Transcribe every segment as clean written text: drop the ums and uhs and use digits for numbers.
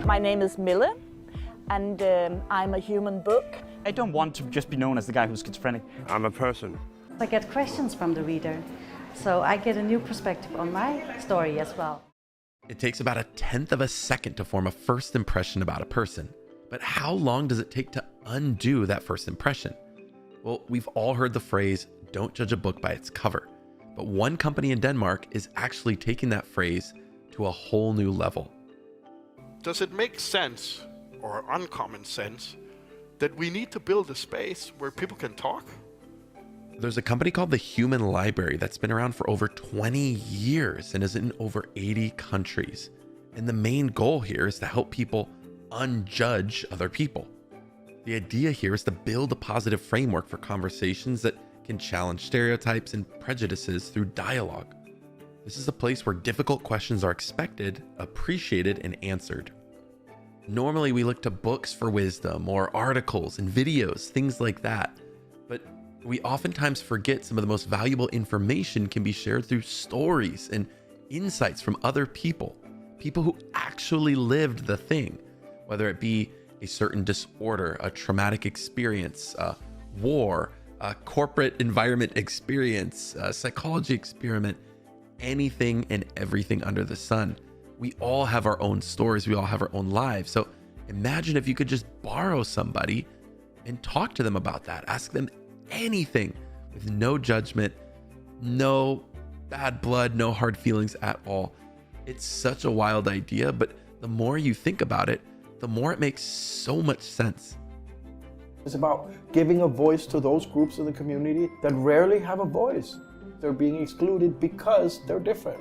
My name is Mille, and I'm a human book. I don't want to just be known as the guy who's schizophrenic. I'm a person. I get questions from the reader, so I get a new perspective on my story as well. It takes about 1/10 of a second to form a first impression about a person. But how long does it take to undo that first impression? Well, we've all heard the phrase, don't judge a book by its cover. But one company in Denmark is actually taking that phrase to a whole new level. Does it make sense, or uncommon sense, that we need to build a space where people can talk? There's a company called the Human Library that's been around for over 20 years and is in over 80 countries. And the main goal here is to help people unjudge other people. The idea here is to build a positive framework for conversations that can challenge stereotypes and prejudices through dialogue. This is a place where difficult questions are expected, appreciated, and answered. Normally, we look to books for wisdom or articles and videos, things like that. But we oftentimes forget some of the most valuable information can be shared through stories and insights from other people who actually lived the thing, whether it be a certain disorder, a traumatic experience, a war, a corporate environment experience, a psychology experiment, anything and everything under the sun. We all have our own stories. We all have our own lives. So imagine if you could just borrow somebody and talk to them about that. Ask them anything with no judgment, no bad blood, no hard feelings at all. It's such a wild idea, but the more you think about it, the more it makes so much sense. It's about giving a voice to those groups in the community that rarely have a voice. They're being excluded because they're different.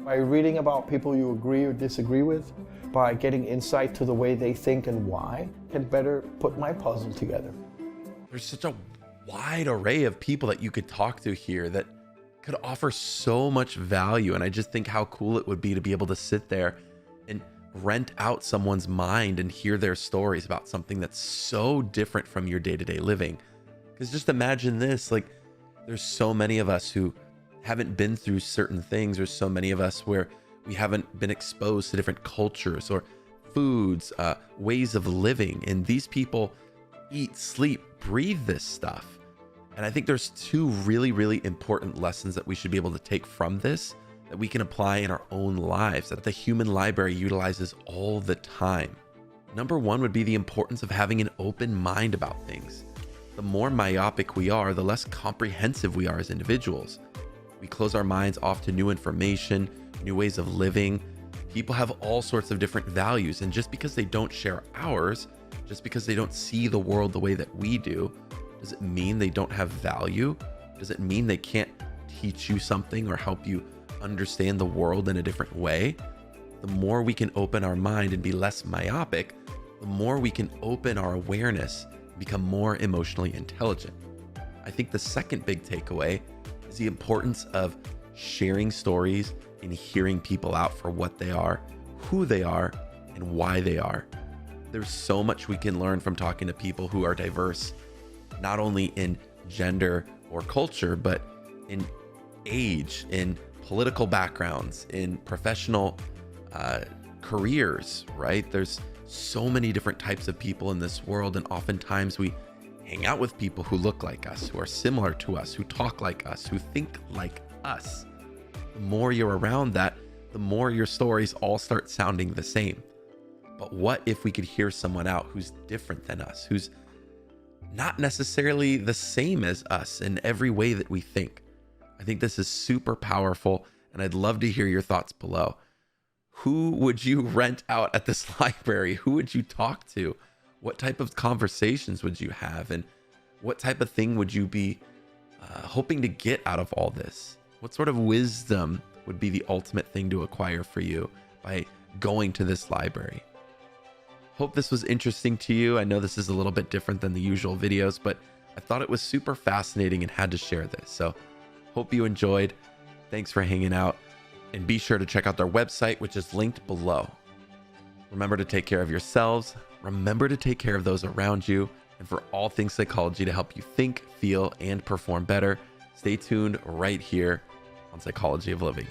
By reading about people you agree or disagree with, by getting insight to the way they think and why, can better put my puzzle together. There's such a wide array of people that you could talk to here that could offer so much value. And I just think how cool it would be to be able to sit there and rent out someone's mind and hear their stories about something that's so different from your day-to-day living. Because just imagine this, like there's so many of us who haven't been through certain things. There's so many of us where we haven't been exposed to different cultures or foods, ways of living. And these people eat, sleep, breathe this stuff. And I think there's two really, really important lessons that we should be able to take from this that we can apply in our own lives that the Human Library utilizes all the time. Number one would be the importance of having an open mind about things. The more myopic we are, the less comprehensive we are as individuals. We close our minds off to new information, new ways of living. People have all sorts of different values, and just because they don't share ours, just because they don't see the world the way that we do, does it mean they don't have value? Does it mean they can't teach you something or help you understand the world in a different way? The more we can open our mind and be less myopic, the more we can open our awareness and become more emotionally intelligent. I think the second big takeaway is the importance of sharing stories and hearing people out for what they are, who they are, and why they are. There's so much we can learn from talking to people who are diverse, not only in gender or culture, but in age, in political backgrounds, in professional careers, right? There's so many different types of people in this world, and oftentimes we hang out with people who look like us, who are similar to us, who talk like us, who think like us. The more you're around that, the more your stories all start sounding the same. But what if we could hear someone out who's different than us, who's not necessarily the same as us in every way that we think? I think this is super powerful, and I'd love to hear your thoughts below. Who would you rent out at this library? Who would you talk to? What type of conversations would you have? And what type of thing would you be hoping to get out of all this? What sort of wisdom would be the ultimate thing to acquire for you by going to this library? Hope this was interesting to you. I know this is a little bit different than the usual videos, but I thought it was super fascinating and had to share this. So hope you enjoyed. Thanks for hanging out, and be sure to check out their website, which is linked below. Remember to take care of yourselves. Remember to take care of those around you. And for all things psychology to help you think, feel, and perform better, stay tuned right here on Psychology of Living.